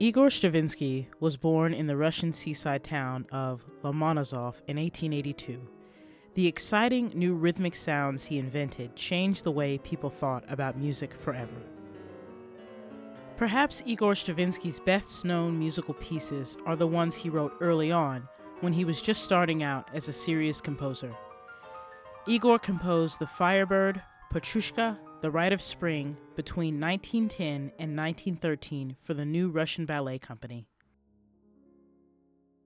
Igor Stravinsky was born in the Russian seaside town of Lomonosov in 1882. The exciting new rhythmic sounds he invented changed the way people thought about music forever. Perhaps Igor Stravinsky's best known musical pieces are the ones he wrote early on when he was just starting out as a serious composer. Igor composed The Firebird, Petrushka, The Rite of Spring between 1910 and 1913 for the new Russian ballet company.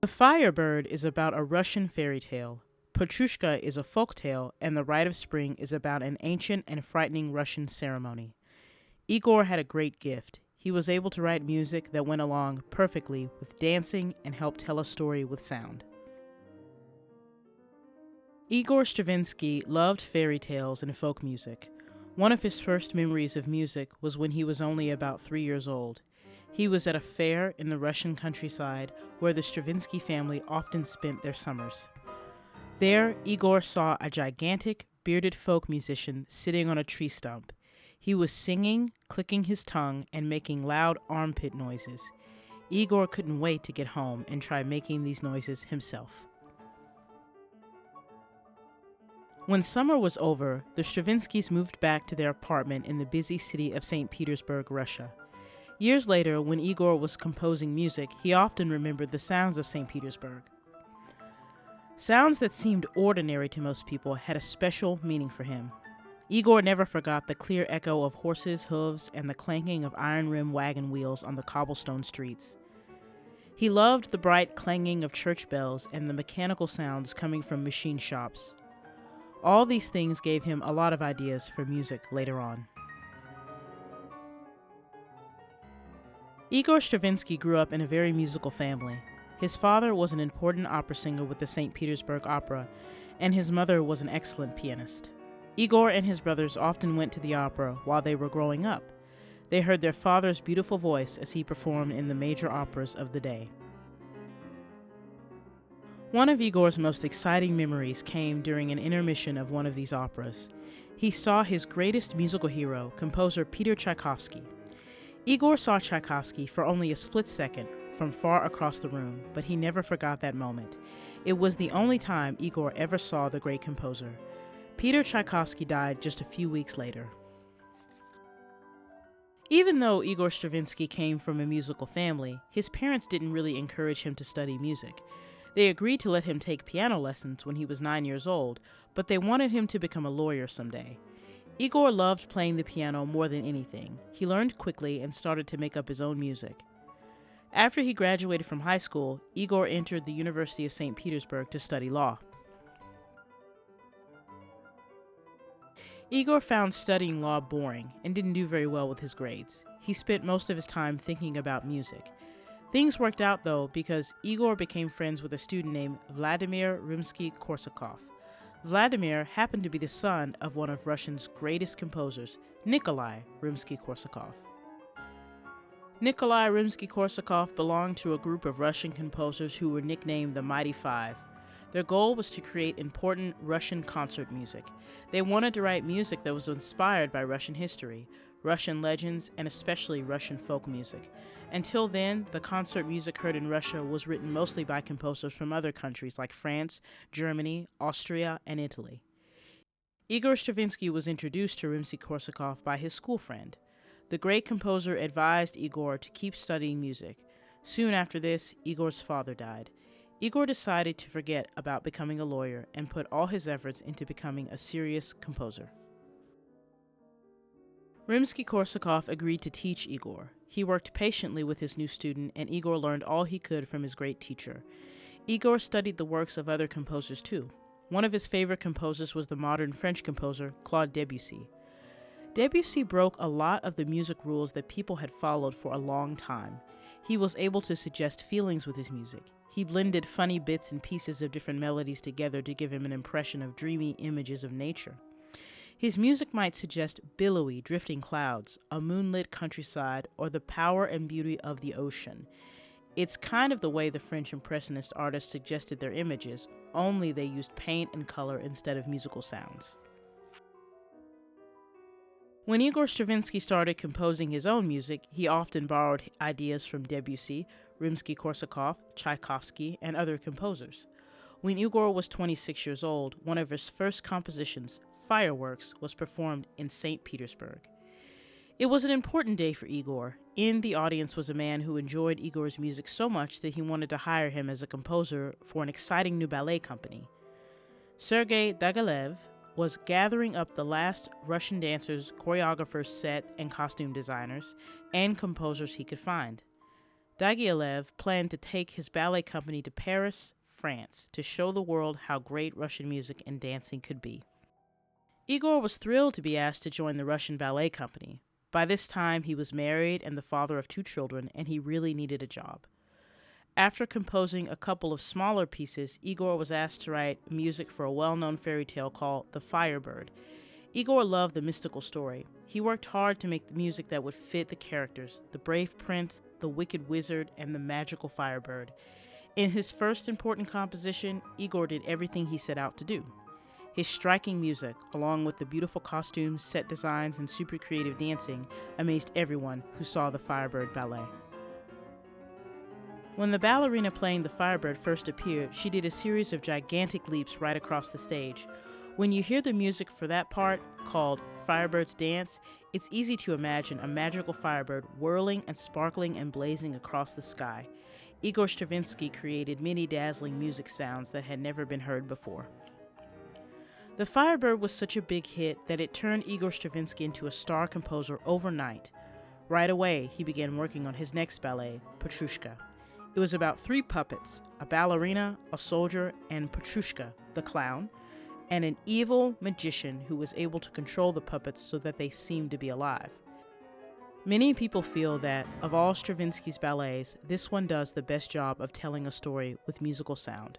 The Firebird is about a Russian fairy tale. Petrushka is a folk tale, and The Rite of Spring is about an ancient and frightening Russian ceremony. Igor had a great gift. He was able to write music that went along perfectly with dancing and helped tell a story with sound. Igor Stravinsky loved fairy tales and folk music. One of his first memories of music was when he was only about 3 years old. He was at a fair in the Russian countryside where the Stravinsky family often spent their summers. There, Igor saw a gigantic, bearded folk musician sitting on a tree stump. He was singing, clicking his tongue, and making loud armpit noises. Igor couldn't wait to get home and try making these noises himself. When summer was over, the Stravinskys moved back to their apartment in the busy city of St. Petersburg, Russia. Years later, when Igor was composing music, he often remembered the sounds of St. Petersburg. Sounds that seemed ordinary to most people had a special meaning for him. Igor never forgot the clear echo of horses' hooves and the clanking of iron-rimmed wagon wheels on the cobblestone streets. He loved the bright clanging of church bells and the mechanical sounds coming from machine shops. All these things gave him a lot of ideas for music later on. Igor Stravinsky grew up in a very musical family. His father was an important opera singer with the St. Petersburg Opera, and his mother was an excellent pianist. Igor and his brothers often went to the opera while they were growing up. They heard their father's beautiful voice as he performed in the major operas of the day. One of Igor's most exciting memories came during an intermission of one of these operas. He saw his greatest musical hero, composer Peter Tchaikovsky. Igor saw Tchaikovsky for only a split second from far across the room, but he never forgot that moment. It was the only time Igor ever saw the great composer. Peter Tchaikovsky died just a few weeks later. Even though Igor Stravinsky came from a musical family, his parents didn't really encourage him to study music. They agreed to let him take piano lessons when he was 9 years old, but they wanted him to become a lawyer someday. Igor loved playing the piano more than anything. He learned quickly and started to make up his own music. After he graduated from high school, Igor entered the University of St. Petersburg to study law. Igor found studying law boring and didn't do very well with his grades. He spent most of his time thinking about music. Things worked out, though, because Igor became friends with a student named Vladimir Rimsky-Korsakov. Vladimir happened to be the son of one of Russia's greatest composers, Nikolai Rimsky-Korsakov. Nikolai Rimsky-Korsakov belonged to a group of Russian composers who were nicknamed the Mighty Five. Their goal was to create important Russian concert music. They wanted to write music that was inspired by Russian history, Russian legends, and especially Russian folk music. Until then, the concert music heard in Russia was written mostly by composers from other countries like France, Germany, Austria, and Italy. Igor Stravinsky was introduced to Rimsky-Korsakov by his school friend. The great composer advised Igor to keep studying music. Soon after this, Igor's father died. Igor decided to forget about becoming a lawyer and put all his efforts into becoming a serious composer. Rimsky-Korsakov agreed to teach Igor. He worked patiently with his new student, and Igor learned all he could from his great teacher. Igor studied the works of other composers too. One of his favorite composers was the modern French composer Claude Debussy. Debussy broke a lot of the music rules that people had followed for a long time. He was able to suggest feelings with his music. He blended funny bits and pieces of different melodies together to give him an impression of dreamy images of nature. His music might suggest billowy, drifting clouds, a moonlit countryside, or the power and beauty of the ocean. It's kind of the way the French Impressionist artists suggested their images, only they used paint and color instead of musical sounds. When Igor Stravinsky started composing his own music, he often borrowed ideas from Debussy, Rimsky-Korsakov, Tchaikovsky, and other composers. When Igor was 26 years old, one of his first compositions, Fireworks, was performed in St. Petersburg. It was an important day for Igor. In the audience was a man who enjoyed Igor's music so much that he wanted to hire him as a composer for an exciting new ballet company. Sergei Diaghilev was gathering up the last Russian dancers, choreographers, set and costume designers, and composers he could find. Diaghilev planned to take his ballet company to Paris, France, to show the world how great Russian music and dancing could be. Igor was thrilled to be asked to join the Russian ballet company. By this time, he was married and the father of 2 children, and he really needed a job. After composing a couple of smaller pieces, Igor was asked to write music for a well-known fairy tale called The Firebird. Igor loved the mystical story. He worked hard to make the music that would fit the characters, the brave prince, the wicked wizard, and the magical firebird. In his first important composition, Igor did everything he set out to do. His striking music, along with the beautiful costumes, set designs, and super creative dancing, amazed everyone who saw the Firebird Ballet. When the ballerina playing the Firebird first appeared, she did a series of gigantic leaps right across the stage. When you hear the music for that part, called Firebird's Dance, it's easy to imagine a magical firebird whirling and sparkling and blazing across the sky. Igor Stravinsky created many dazzling music sounds that had never been heard before. The Firebird was such a big hit that it turned Igor Stravinsky into a star composer overnight. Right away, he began working on his next ballet, Petrushka. It was about 3 puppets, a ballerina, a soldier, and Petrushka, the clown, and an evil magician who was able to control the puppets so that they seemed to be alive. Many people feel that, of all Stravinsky's ballets, this one does the best job of telling a story with musical sound.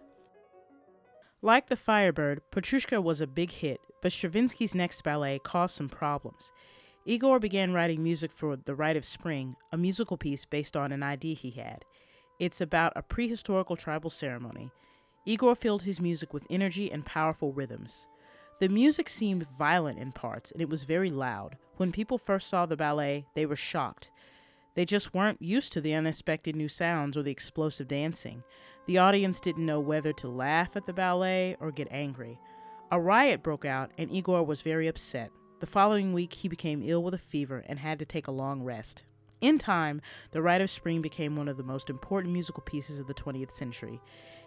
Like the Firebird, Petrushka was a big hit, but Stravinsky's next ballet caused some problems. Igor began writing music for The Rite of Spring, a musical piece based on an idea he had. It's about a prehistorical tribal ceremony. Igor filled his music with energy and powerful rhythms. The music seemed violent in parts, and it was very loud. When people first saw the ballet, they were shocked. They just weren't used to the unexpected new sounds or the explosive dancing. The audience didn't know whether to laugh at the ballet or get angry. A riot broke out, and Igor was very upset. The following week, he became ill with a fever and had to take a long rest. In time, The Rite of Spring became one of the most important musical pieces of the 20th century.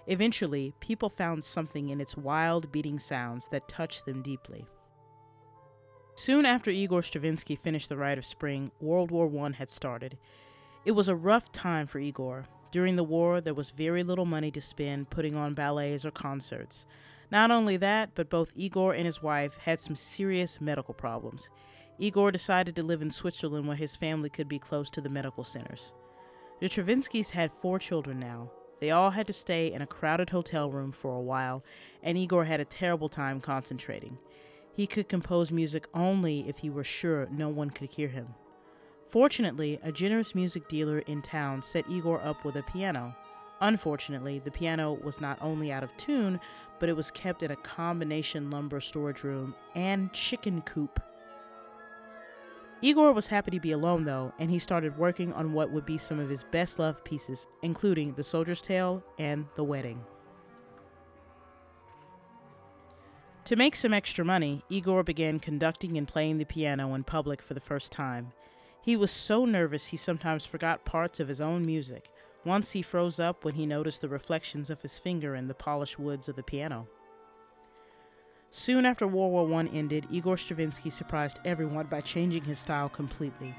Eventually, people found something in its wild, beating sounds that touched them deeply. Soon after Igor Stravinsky finished The Rite of Spring, World War I had started. It was a rough time for Igor. During the war, there was very little money to spend putting on ballets or concerts. Not only that, but both Igor and his wife had some serious medical problems. Igor decided to live in Switzerland where his family could be close to the medical centers. The Stravinskys had 4 children now. They all had to stay in a crowded hotel room for a while, and Igor had a terrible time concentrating. He could compose music only if he were sure no one could hear him. Fortunately, a generous music dealer in town set Igor up with a piano. Unfortunately, the piano was not only out of tune, but it was kept in a combination lumber storage room and chicken coop. Igor was happy to be alone, though, and he started working on what would be some of his best-loved pieces, including The Soldier's Tale and The Wedding. To make some extra money, Igor began conducting and playing the piano in public for the first time. He was so nervous he sometimes forgot parts of his own music. Once he froze up when he noticed the reflections of his finger in the polished woods of the piano. Soon after World War I ended, Igor Stravinsky surprised everyone by changing his style completely.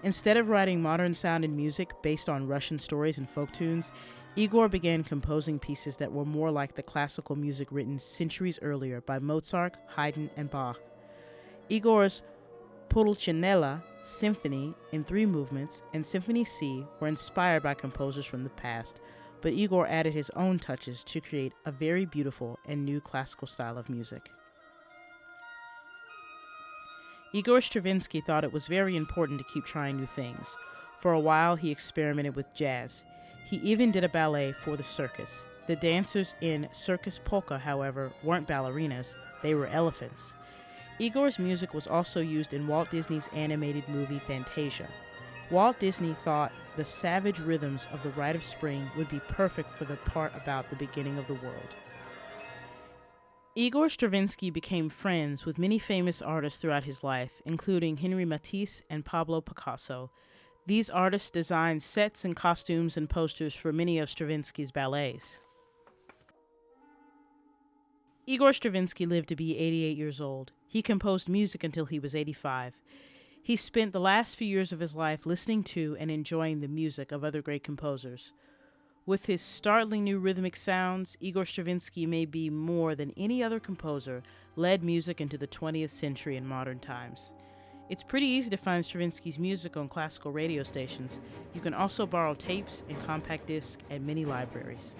Instead of writing modern-sounding music based on Russian stories and folk tunes, Igor began composing pieces that were more like the classical music written centuries earlier by Mozart, Haydn, and Bach. Igor's Pulcinella Symphony in 3 movements and Symphony C were inspired by composers from the past, but Igor added his own touches to create a very beautiful and new classical style of music. Igor Stravinsky thought it was very important to keep trying new things. For a while, he experimented with jazz. He even did a ballet for the circus. The dancers in Circus Polka, however, weren't ballerinas, they were elephants. Igor's music was also used in Walt Disney's animated movie Fantasia. Walt Disney thought the savage rhythms of the Rite of Spring would be perfect for the part about the beginning of the world. Igor Stravinsky became friends with many famous artists throughout his life, including Henri Matisse and Pablo Picasso. These artists designed sets and costumes and posters for many of Stravinsky's ballets. Igor Stravinsky lived to be 88 years old. He composed music until he was 85. He spent the last few years of his life listening to and enjoying the music of other great composers. With his startling new rhythmic sounds, Igor Stravinsky may be more than any other composer led music into the 20th century and modern times. It's pretty easy to find Stravinsky's music on classical radio stations. You can also borrow tapes and compact discs at many libraries.